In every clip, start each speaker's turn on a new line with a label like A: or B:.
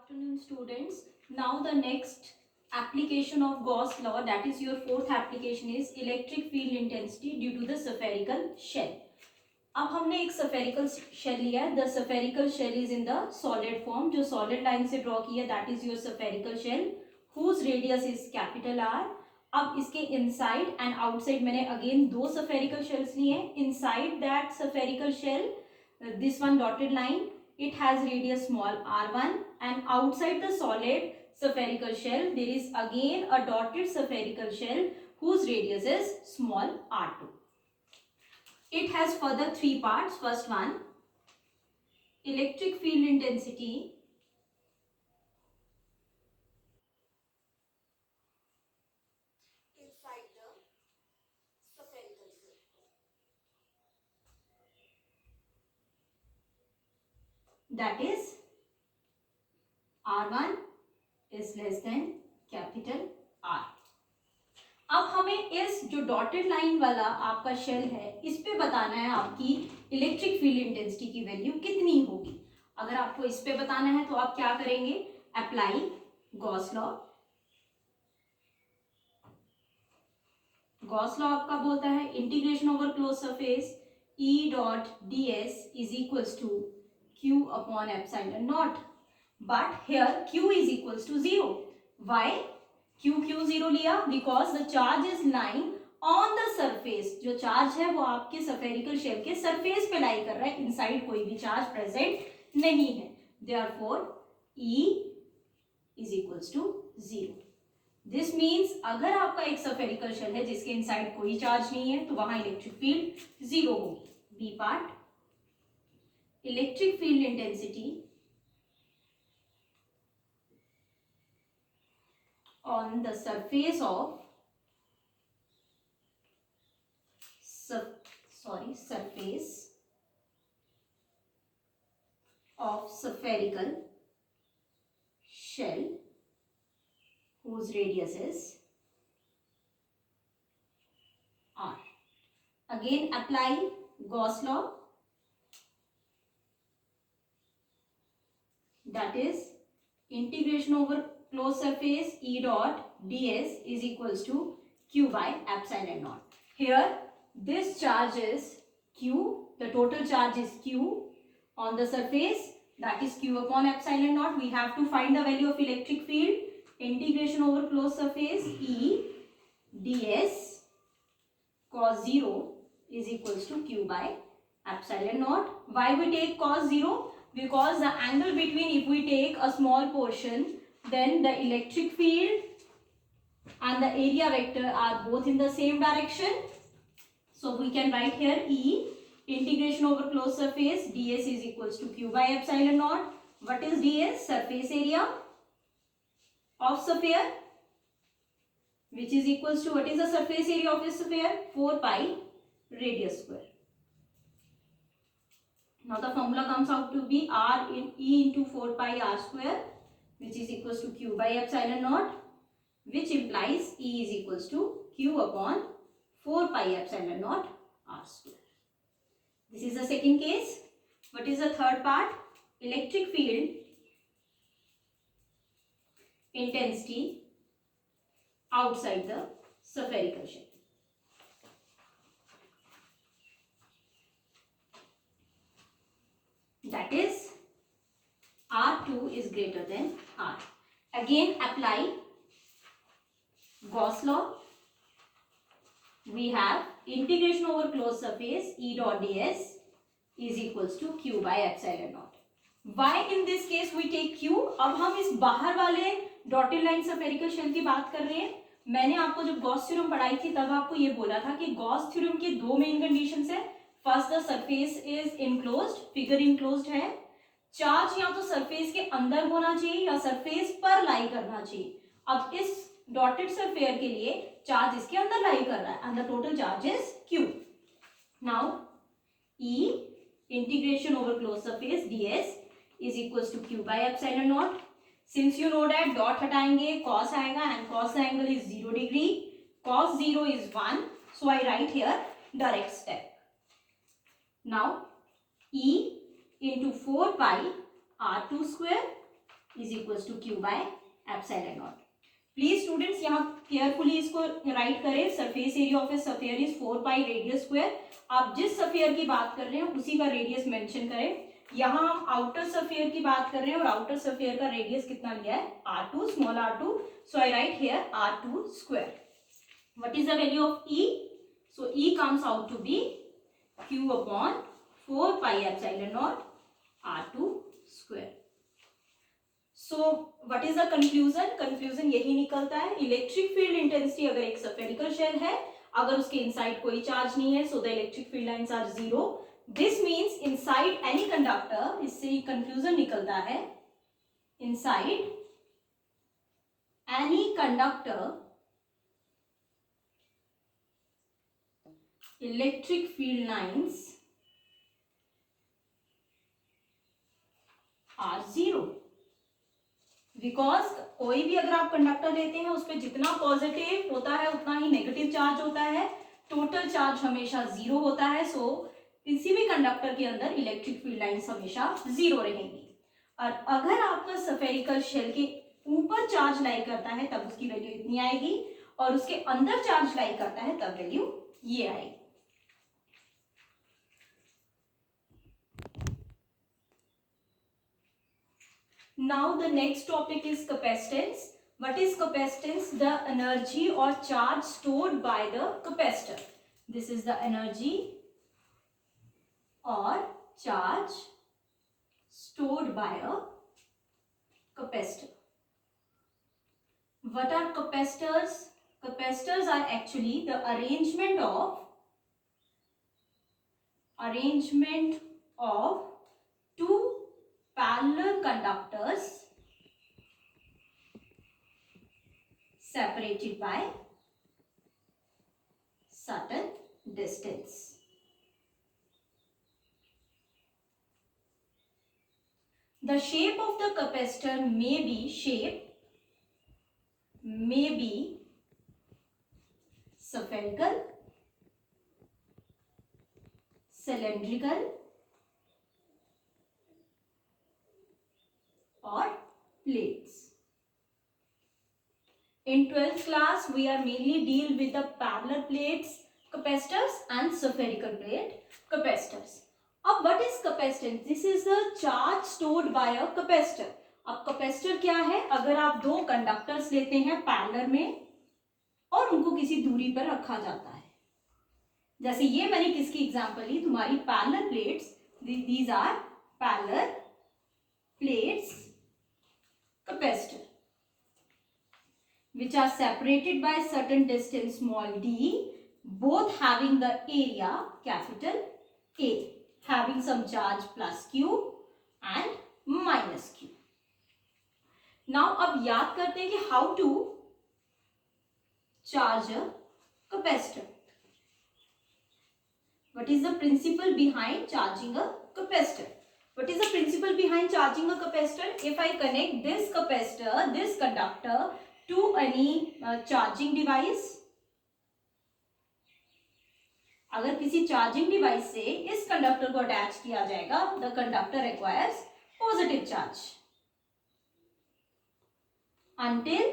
A: afternoon, students. Now the next application of Gauss law, that is your fourth application, is electric field intensity due to the spherical shell. अब हमने एक spherical shell लिया है. The spherical shell is in the solid form. जो solid line से draw किया, that is your spherical shell, whose radius is capital R. अब इसके inside and outside मैंने again दो spherical shells लिए हैं. Inside that spherical shell, this one dotted line, it has radius small r1, and outside the solid spherical shell there is again a dotted spherical shell whose radius is small r2. It has further three parts. First one, electric field intensity
B: inside the spherical shell.
A: that is r1 is less than capital R. अब हमें इस जो dotted line वाला आपका shell है इस पे बताना है आपकी इलेक्ट्रिक फील्ड इंटेंसिटी की वैल्यू कितनी होगी. अगर आपको इस पे बताना है तो आप क्या करेंगे, apply Gauss law. Gauss law आपका बोलता है integration over close surface E dot ds is equals to Q upon epsilon naught, but here Q is equals to 0. Why क्यों जीरो लिया? Because the charge is lying on the surface. जो charge है वो आपके spherical shell के surface पे लाई कर रहा है, इनसाइड कोई भी चार्ज प्रेजेंट नहीं है. Therefore E is equals to 0. This means अगर आपका एक स्फेरिकल शेल है जिसके इनसाइड कोई चार्ज नहीं है तो वहां इलेक्ट्रिक फील्ड 0 होगी. B part, electric field intensity on the surface of surface of spherical shell whose radius is r. Again apply Gauss law, that is integration over closed surface E dot ds is equals to Q by epsilon naught. Here this charge is Q, the total charge is Q on the surface, that is Q upon epsilon naught. We have to find the value of electric field. Integration over closed surface E ds cos 0 is equals to Q by epsilon naught. Why we take cos 0? Because the angle between, if we take a small portion, then the electric field and the area vector are both in the same direction. So we can write here E integration over closed surface ds is equals to Q by epsilon naught. What is ds? Surface area of sphere, which is equals to, what is the surface area of a sphere? 4 pi radius square. Now the formula comes out to be R in E into 4 pi r square, which is equals to Q by epsilon naught, which implies E is equals to Q upon 4 pi epsilon naught r square. This is the second case. What is the third part? Electric field intensity outside the spherical shell. That is R2 is greater than R. Again apply Gauss law. We have integration over closed surface E dot ds is equals to Q by epsilon naught. Why in this case we take Q? अब हम इस बाहर वाले dotted line spherical shell की बात कर रहे हैं. मैंने आपको जब गॉस थ्योरम पढ़ाई थी तब आपको ये बोला था कि गॉस थ्योरम के दो मेन कंडीशंस है. First, the surface is enclosed, figure enclosed है. चार्ज या तो सरफेस के अंदर होना चाहिए या सरफेस पर लाई करना चाहिए. अब इस डॉटेड स्फीयर के लिए चार्ज इसके अंदर लाई कर रहा है and the total charge is Q. Now E integration over closed surface ds is equals to Q by epsilon naught. Since you know that dot हटाएंगे cos आएगा and cos the angle is 0 degree. Cos 0 is 1. So I write here direct step. Now E into 4 pi r2 square is equals to Q by epsilon naught. Please students यहाँ carefully इसको write करें। Surface area of a sphere is 4 pi radius square. आप जिस sphere की बात कर रहे हैं उसी का रेडियस मेंशन करें। यहाँ हम आउटर स्फीयर की बात कर रहे हैं और आउटर स्फीयर का रेडियस कितना लिया है, r2, small r2, so I right here r2 square. What is the value of E? So E comes out to be Q upon 4 pi epsilon naught r2 square. So what is the conclusion? Conclusion यही निकलता है, electric field intensity अगर एक spherical shell है, अगर उसके inside कोई charge नहीं है, so the electric field lines are zero. This means inside any conductor, इससे कंक्लूजन निकलता है, inside any conductor electric field lines are zero. Because कोई भी अगर आप कंडक्टर लेते हैं उस पर जितना पॉजिटिव होता है उतना ही नेगेटिव चार्ज होता है, टोटल चार्ज हमेशा जीरो होता है। सो किसी भी कंडक्टर के अंदर इलेक्ट्रिक फील्ड लाइंस हमेशा जीरो रहेंगी। और अगर आपका स्फेरिकल शेल के ऊपर चार्ज लाई करता है तब उसकी वैल्यू इतनी आएगी, और उसके अंदर चार्ज लाई करता है तब वैल्यू ये आएगी। Now the next topic is capacitance. What is capacitance? The energy or charge stored by the capacitor. This is the energy or charge stored by a capacitor. What are capacitors? Capacitors are actually the arrangement of two parallel conductors separated by certain distance. The shape of the capacitor may be spherical, cylindrical or plates. In 12th class we are mainly deal with the parallel plates capacitors and spherical plate capacitors. अब what is capacitance? This is the charge stored by a capacitor. अब capacitor क्या है? अगर आप दो conductors लेते हैं parallel में और उनको किसी दूरी पर रखा जाता है, जैसे ये मैंने किसकी एग्जांपल ली, तुम्हारी parallel plates, these are parallel plates capacitor which are separated by certain distance small d, both having the area capital A, having some charge plus q and minus q. Now अब याद करते हैं कि how to charge a capacitor. What is the principle behind charging a capacitor? What is the principle behind charging a capacitor? If I connect this capacitor, this conductor to any charging device, अगर किसी charging device से इस conductor को attach किया जाएगा, the conductor requires positive charge until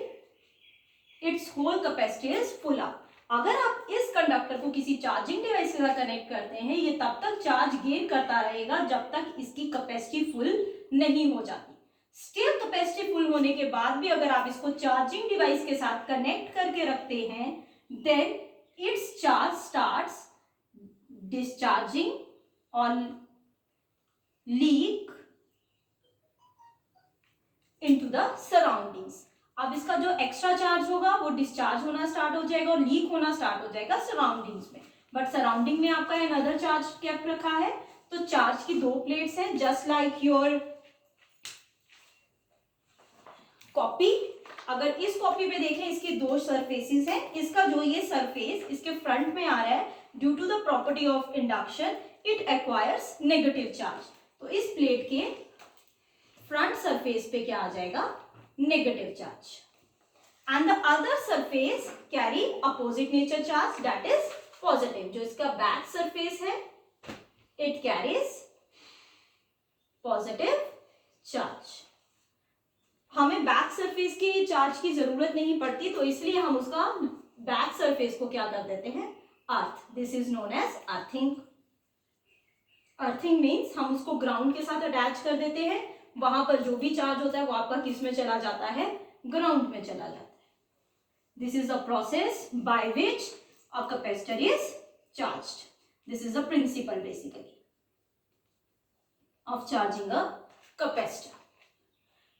A: its whole capacity is full up. अगर आप इस कंडक्टर को किसी चार्जिंग डिवाइस के साथ कनेक्ट करते हैं, ये तब तक चार्ज गेन करता रहेगा जब तक इसकी कैपेसिटी फुल नहीं हो जाती। स्टिल कैपेसिटी फुल होने के बाद भी अगर आप इसको चार्जिंग डिवाइस के साथ कनेक्ट करके रखते हैं, then it's charge starts discharging और लीक इनटू द सराउंडिंग्स। अब इसका जो एक्स्ट्रा चार्ज होगा वो डिस्चार्ज होना स्टार्ट हो जाएगा और लीक होना स्टार्ट हो जाएगा सराउंडिंग्स में, बट सराउंडिंग में आपका अनदर चार्ज कैप रखा है। तो चार्ज की दो प्लेट्स हैं, जस्ट लाइक योर कॉपी। अगर इस कॉपी पे देखें, इसके दो सरफेसेस हैं, इसका जो ये सरफेस इसके फ्रंट में आ रहा है, due to the property of induction it acquires negative charge. तो इस प्लेट के फ्रंट सरफेस पे क्या आ जाएगा, negative charge, and the other surface carry opposite nature charge, that is positive. जो इसका back surface है, it carries positive charge. हमें बैक सरफेस के चार्ज की जरूरत नहीं पड़ती, तो इसलिए हम उसका बैक सरफेस को क्या कर देते हैं, earth. This is known as earthing. Earthing means हम उसको ग्राउंड के साथ अटैच कर देते हैं, वहां पर जो भी चार्ज होता है वो आपका किस में चला जाता है, ग्राउंड में चला जाता है. This is the process by which a capacitor is charged. This is the principle basically of charging a capacitor.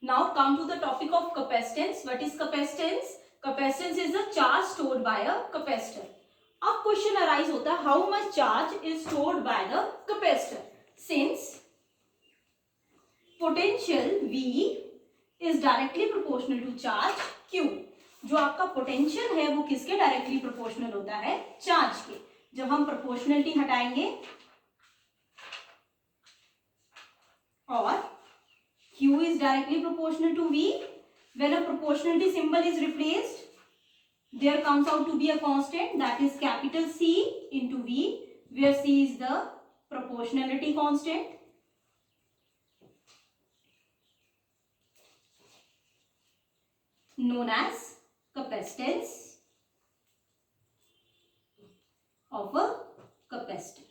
A: Now come to the topic of capacitance. What is capacitance? Capacitance is the charge stored by a capacitor. अब question arise होता है, how much charge is stored by the capacitor. Since potential V is directly proportional to charge Q. जो आपका potential है वो किसके directly proportional होता है, चार्ज के. जब हम प्रोपोर्शनलिटी हटाएंगे or Q is directly proportional to V, when a proportionality symbol is replaced, there comes out to be a constant, that is capital C into V, where C is the proportionality constant. Known as capacitance of a capacitor.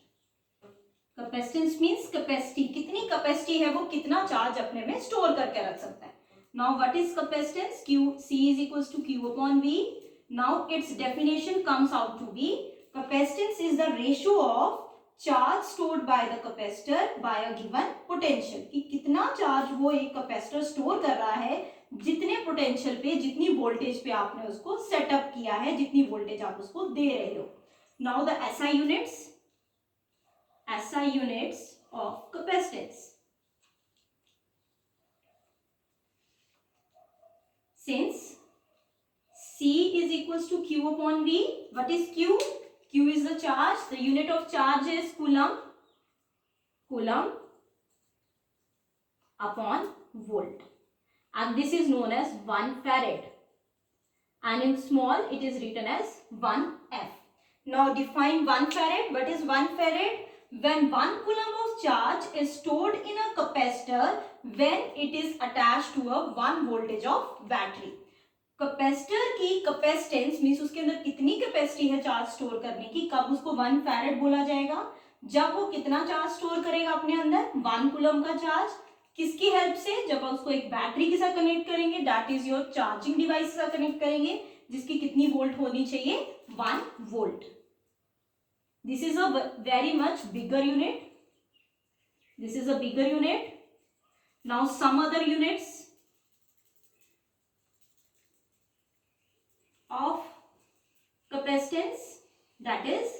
A: Capacitance means capacity, कितनी capacity है वो कितना charge अपने में store करके रख सकता है. Now what is capacitance, Q C is equals to Q upon V. Now its definition comes out to be capacitance is the ratio of charge stored by the capacitor by a given potential. कि कितना charge वो एक capacitor store कर रहा है जितने potential पे, जितनी वोल्टेज पे आपने उसको सेटअप किया है, जितनी वोल्टेज आप उसको दे रहे हो. Now the SI units of capacitance. Since C is equals to Q upon V, what is Q? Q is the charge. The unit of charge is coulomb. Coulomb upon volt. And this is known as 1 farad. And in small it is written as 1 F. Now define 1 farad. What is 1 farad? When 1 coulomb of charge is stored in a capacitor when it is attached to a 1 voltage of battery. Capacitor की capacitance means उसके अंदर कितनी capacity है charge store करने की, कब उसको 1 farad बोला जाएगा, जब वो कितना चार्ज स्टोर करेगा अपने अंदर, 1 कूलम का चार्ज. किसकी हेल्प से, जब उसको एक बैटरी के साथ कनेक्ट करेंगे, that is your charging device के साथ कनेक्ट करेंगे, जिसकी कितनी वोल्ट होनी चाहिए, 1 volt. This is a very much bigger unit. This is a bigger unit. Now some other units of capacitance, that is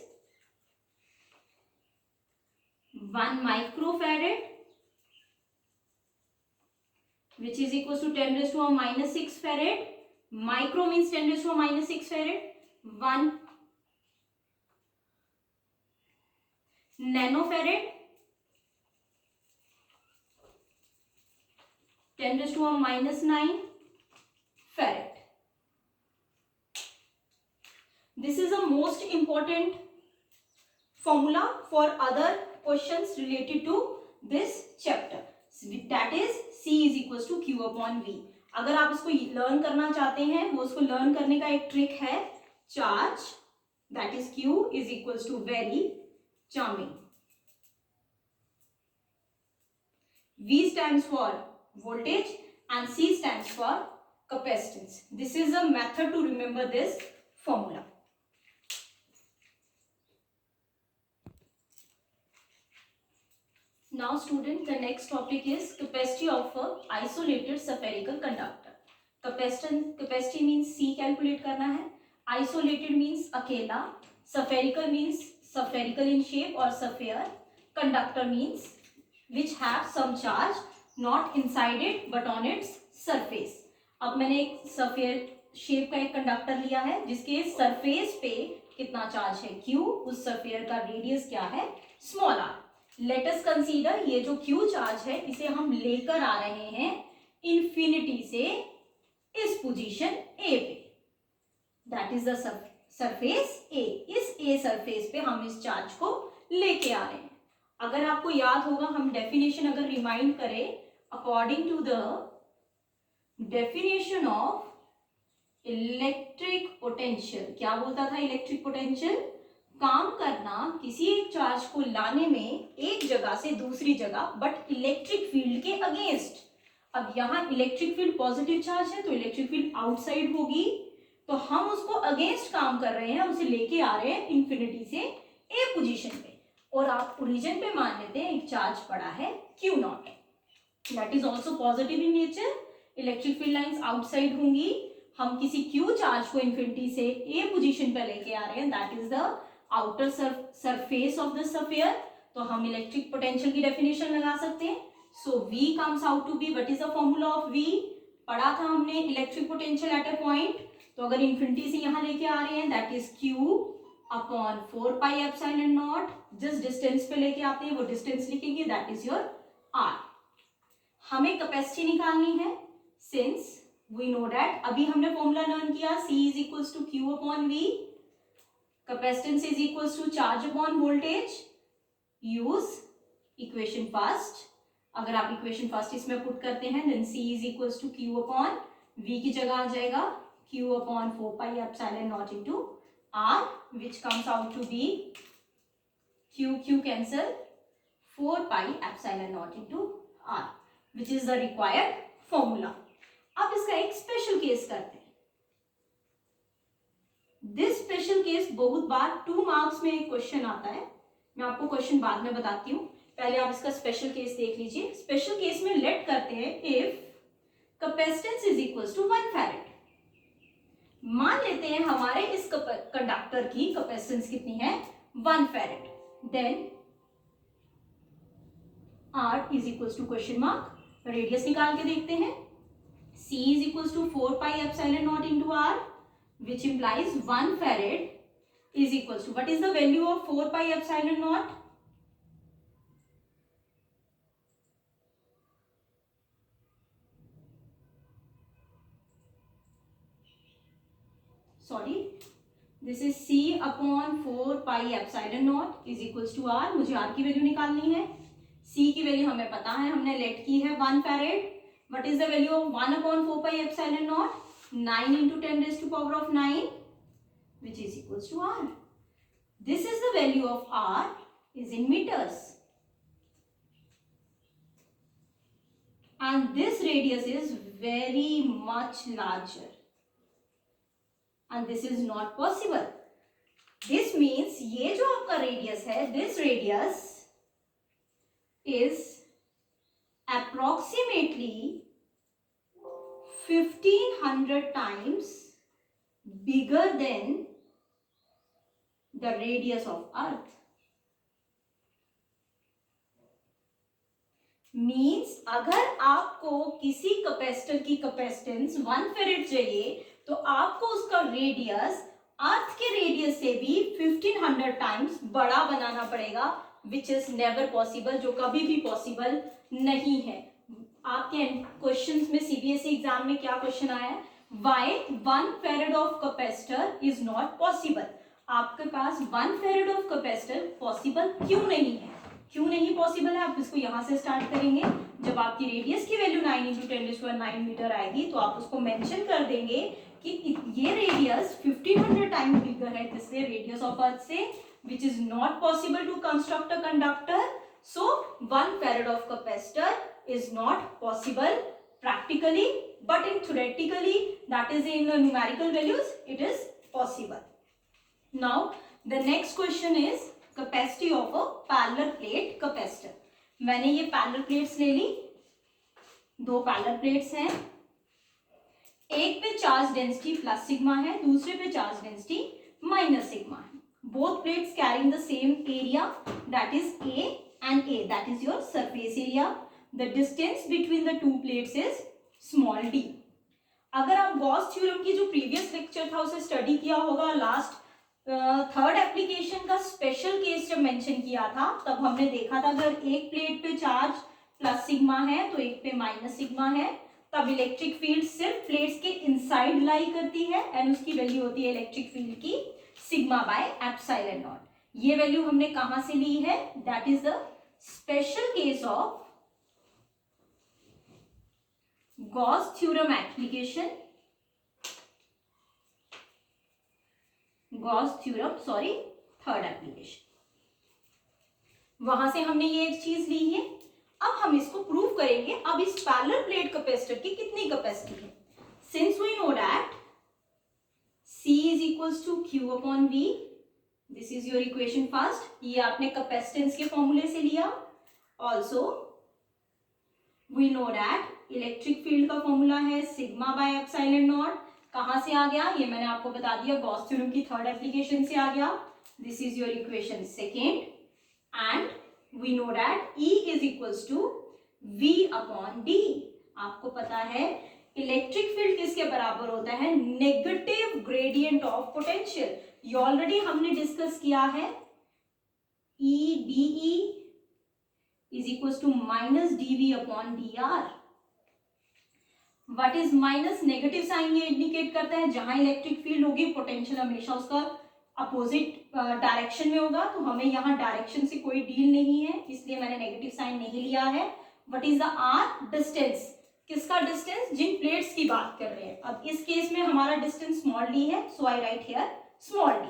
A: 1 microfarad, which is equals to 10 raised to a minus 6 farad. Micro means 10 raised to a minus 6 farad. 1 nanofarad, 10 raised to a minus 9 farad. This is the most important formula for other questions related to this chapter. That is C is equals to Q upon V. अगर आप इसको learn करना चाहते हैं, वो उसको learn करने का एक ट्रिक है, charge that is Q is equals to very charming. V stands for voltage and C stands for capacitance. This is a method to remember this formula. Now student, the next topic is capacity of a isolated spherical conductor. Capacity means C calculate करना है, isolated means अकेला, spherical means spherical in shape or sphere, conductor means which have some charge not inside it but on its surface. अब मैंने एक sphere shape का एक conductor लिया है जिसके सरफेस पे कितना चार्ज है, Q, उस स्फीयर का रेडियस क्या है, small r. Let us consider ये जो Q चार्ज है इसे हम लेकर आ रहे हैं इंफिनिटी से इस पोजीशन A पे, that is the surface A. इस A सरफेस पे हम इस चार्ज को लेके आ रहे हैं. अगर आपको याद होगा, हम डेफिनेशन अगर रिमाइंड करें, according to the definition of electric potential. क्या बोलता था इलेक्ट्रिक पोटेंशियल? काम करना किसी एक चार्ज को लाने में एक जगह से दूसरी जगह, बट इलेक्ट्रिक फील्ड के अगेंस्ट। अब यहाँ इलेक्ट्रिक फील्ड पॉजिटिव चार्ज है तो इलेक्ट्रिक फील्ड आउटसाइड होगी, तो हम उसको अगेंस्ट काम कर रहे हैं, उसे लेके आ रहे हैं इंफिनिटी से ए पोजीशन पे, और आप ओरिजिन पे मान लेते हैं एक चार्ज पड़ा है Q not, that is also positive in nature. Electric field lines outside होंगी, हम किसी Q चार्ज को इंफिनिटी से ए पोजीशन पे लेके आ रहे हैं, that is the outer surface of the sphere. तो हम इलेक्ट्रिक पोटेंशियल की डेफिनेशन लगा सकते हैं। So V comes out to be, what is the formula of V? पढ़ा था हमने electric potential at a point, तो अगर इंफिनिटी से यहां लेके आ रहे हैं that is Q upon 4 pi epsilon naught. जिस डिस्टेंस पे लेके आते हैं वो डिस्टेंस लिखेंगे, दैट इज योर R। हमें कैपेसिटी निकालनी है, सिंस वी नो दैट, अभी हमने फॉर्मूला लर्न किया, C is equals to Q upon V, capacitance is equals to charge upon voltage. Use equation first, अगर आप इक्वेशन फर्स्ट इसमें पुट करते हैं then C is equals to Q upon V की जगह आ जाएगा Q upon 4 pi epsilon naught into R, which comes out to be Q cancel 4 pi epsilon naught into R, which is the required formula. अब इसका एक special case करते हैं। This special case बहुत बार 2 मार्क्स में एक क्वेश्चन आता है, मैं आपको क्वेश्चन बाद में बताती हूँ, पहले आप इसका स्पेशल केस देख लीजिए। स्पेशल केस में लेट करते हैं if capacitance is equals to 1 farad. मान लेते हैं हमारे इस कंडक्टर की कैपेसिटेंस कितनी है, 1 farad, then R is equals to question mark, radius निकाल के देखते हैं, C is equals to 4 pi epsilon naught into R, which implies 1 farad is equals to, what is the value of 4 pi epsilon naught? Sorry, this is C upon 4 pi epsilon naught is equals to R। मुझे R की value निकालनी है, C की value हमें पता है, हमने late की है 1 farad। What is the value of 1 upon 4 pi epsilon naught? 9 into 10 raised to power of 9, which is equals to R. This is the value of R is in meters, and this radius is very much larger, and this is not possible. This means ये जो आपका radius है, this radius is approximately 1500 times bigger than the radius of Earth. Means अगर आपको किसी capacitor की capacitance 1 farad चाहिए तो आपको उसका रेडियस अर्थ के रेडियस से भी 1500 टाइम्स बड़ा बनाना पड़ेगा, विच इज नेवर पॉसिबल, जो कभी भी पॉसिबल नहीं है। आपके क्वेश्चंस में सीबीएसई एग्जाम में क्या क्वेश्चन आया है, why 1 farad of capacitor is not possible. आपके पास 1 फैरेड ऑफ कैपेसिटर पॉसिबल क्यों नहीं है, क्यों नहीं पॉसिबल है, आप इसको यहां से स्टार्ट करेंगे। जब आपकी रेडियस की वैल्यू 9 × 10⁹ मीटर आएगी तो आप उसको मेंशन कर देंगे कि ये रेडियस 1500 टाइम बिगर है दिस रेडियस ऑफ अर्थ से, which is not possible to construct a conductor. So 1 farad of capacitor is not possible practically, but in theoretically, that is in numerical values, it is possible. Now the next question is capacity of a parallel plate capacitor. मैंने ये parallel plates ले ली, 2 parallel plates हैं, एक पे charge density plus sigma है, दूसरे पे charge density minus sigma है। Both plates carrying the same area, that is A and A, that is your surface area. The distance between the two plates is small d. अगर आप Gauss theorem की जो previous lecture था उसे study किया होगा, last 3rd application का special case जब मेंशन किया था तब हमने देखा था अगर एक प्लेट पे चार्ज प्लस सिग्मा है तो एक पे माइनस सिग्मा है, तब इलेक्ट्रिक फील्ड सिर्फ प्लेट्स के इनसाइड लाई करती है एंड उसकी वैल्यू होती है इलेक्ट्रिक फील्ड की सिग्मा बाय एप्सिलॉन नॉट। ये वैल्यू हमने कहां से ली है, that is the special case of Gauss theorem application, Gauss theorem sorry third application, वहां से हमने ये एक चीज ली है। अब हम इसको प्रूव करेंगे। अब इस पैरेलल प्लेट कैपेसिटर की कितनी कैपेसिटी है? Since we know that C is equals to Q upon V, this is your equation first, ये आपने कैपेसिटेंस के फॉर्मूले से लिया। Also we know that electric field का फॉर्मूला है सिग्मा बाय एप्सिलॉन नॉट। कहां से आ गया? ये मैंने आपको बता दिया, गॉस थ्योरम की थर्ड एप्लीकेशन से आ गया। This is your equation second, and we know that E is equals to V upon D। आपको पता है इलेक्ट्रिक फील्ड किसके बराबर होता है? Negative gradient of potential. ये ऑलरेडी हमने डिस्कस किया है। E dE is equals to minus dV upon dr। What is minus? Negative sign ये इंडिकेट करता है जहां इलेक्ट्रिक फील्ड होगी पोटेंशियल हमेशा उसका अपोजिट डायरेक्शन में होगा। तो हमें यहाँ डायरेक्शन से कोई डील नहीं है, इसलिए मैंने नेगेटिव साइन नहीं लिया है। What is the R? Distance. किसका डिस्टेंस? जिन प्लेट्स की बात कर रहे हैं। अब इस केस में हमारा डिस्टेंस स्मॉल डी है, सो आई राइट हियर स्मॉल डी।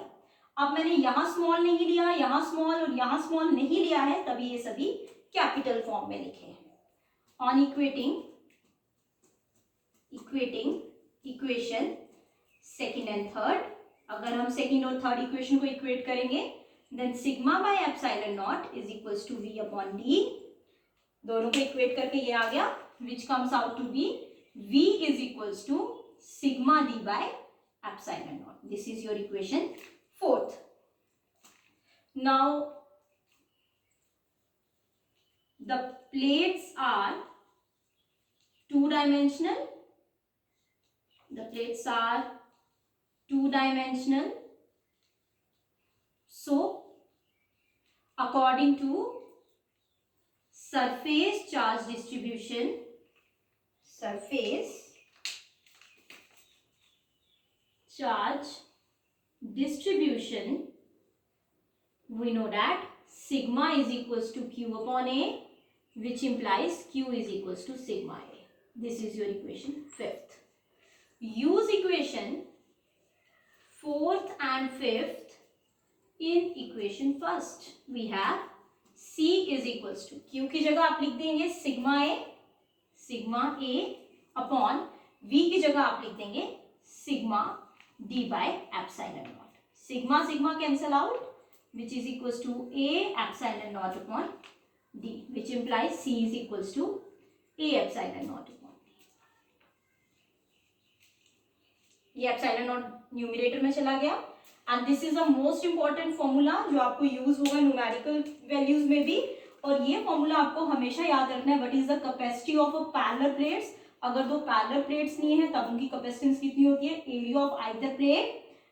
A: अब मैंने यहाँ स्मॉल नहीं लिया, यहाँ स्मॉल और यहाँ स्मॉल नहीं लिया है, तभी ये सभी कैपिटल फॉर्म में लिखे हैं। On equating equation second and third, अगर हम सेकेंड और थर्ड इक्वेशन को इक्वेट करेंगे, then sigma by epsilon naught is equals to V upon D। दोनों को इक्वेट करके ये आ गया, which comes out to be V is equals to sigma D by epsilon naught. This is your equation fourth. Now the plates are two-dimensional. The plates are two-dimensional. So according to surface charge distribution, surface charge distribution, we know that sigma is equals to Q upon A, which implies Q is equals to sigma A. This is your equation fifth. Use equation fourth and fifth in equation first. We have C is equals to Q की जगह आप लिख देंगे sigma ए upon V की जगह आप लिख देंगे sigma D by epsilon naught. Sigma cancel out, which is equals to A epsilon naught upon D, which implies C is equals to A epsilon naught upon D। ये epsilon naught numerator में चला गया, and this is the most important formula जो आपको use होगा numerical values में भी। और ये फॉर्मूला आपको हमेशा याद रखना है, what is the capacity of a parallel plates. अगर दो पैरेलल प्लेट्स लिए हैं तब उनकी कैपेसिटेंस कितनी होती है? Area of either plate,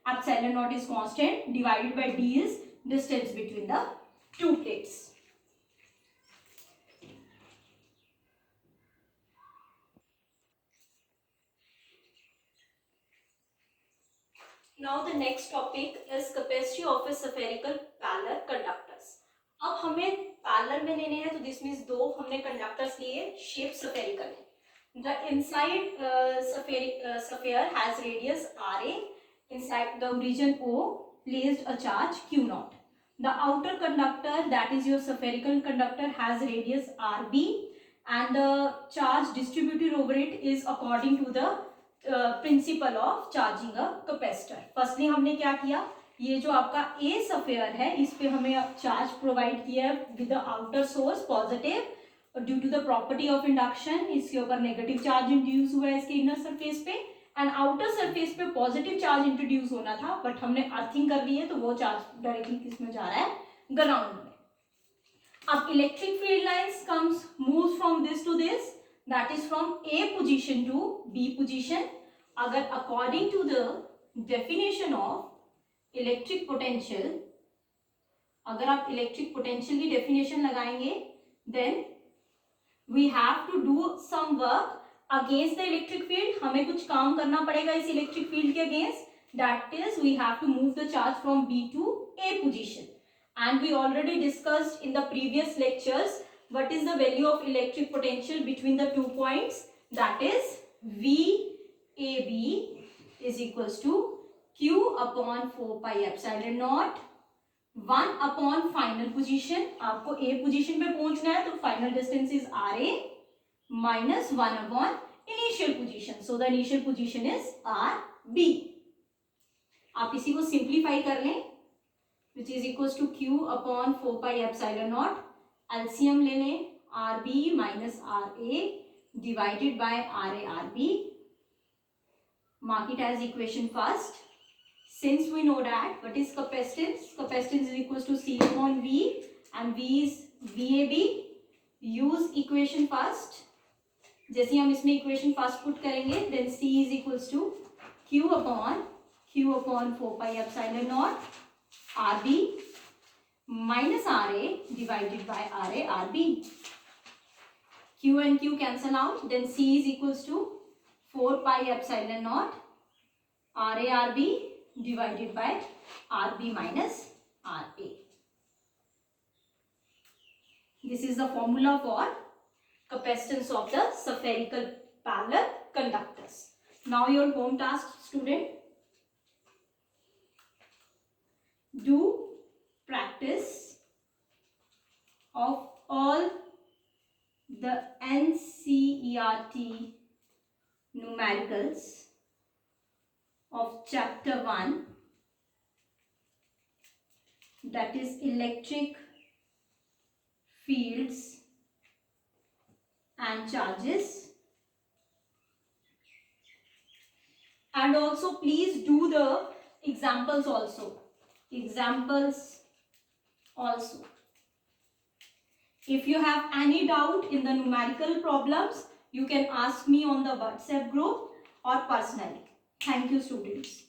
A: epsilon naught is constant, divided by d is distance between the two plates. Now the next topic is capacity of a spherical parallel conductors. अब हमें parallel में लेने हैं, तो दिस मीन्स दो हमने conductors लिए, shape spherical है। The inside sphere has radius RA, inside the region O placed a charge Q naught. The outer conductor, that is your spherical conductor, has radius RB, and the charge distributed over it is according to the principle of charging a capacitor. Firstly हमने क्या किया, ये जो आपका ए sphere है इस पे हमें चार्ज प्रोवाइड किया है with the outer source positive, due to the property of induction इसके ऊपर नेगेटिव चार्ज इंट्रोड्यूस हुआ है इसके इनर सरफेस पे, एंड आउटर सरफेस पे पॉजिटिव चार्ज इंट्रोड्यूस होना था, बट हमने अर्थिंग कर ली है तो वो चार्ज डायरेक्टली किस में जा रहा है? ग्राउंड में। अब electric field lines comes moves from this to this, that is from A position to B position. अगर according to the definition of electric potential, अगर आप electric potential की definition लगाएंगे, then we have to do some work against the electric field. हमें कुछ काम करना पड़ेगा इस electric field के against. That is, we have to move the charge from B to A position. And we already discussed in the previous lectures what is the value of electric potential between the 2 points. that is VAB is equals to Q upon 4 pi epsilon naught 1 upon final position. आपको A position पे पहुंचना है तो final distance is RA minus 1 upon initial position. So the initial position is RB. आप इसी को simplify कर लें which is equals to Q upon 4 pi epsilon naught. LCM ले लें RB minus RA divided by RA RB. Mark it as equation first. Since we know that what is capacitance? Capacitance is equals to C upon V and V is VAB. Use equation first. जैसे हम इसमें equation first put करेंगे then C is equals to Q upon 4 pi epsilon naught RB minus RA divided by RA RB. Q and Q cancel out then C is equals to 4 pi epsilon naught RA RB divided by RB minus RA. This is the formula for capacitance of the spherical parallel conductors. Now your home task, student. Do practice of all the NCERT numericals of chapter 1, that is electric fields and charges, and also please do the examples also. If you have any doubt in the numerical problems, you can ask me on the WhatsApp group or personally. Thank you, students.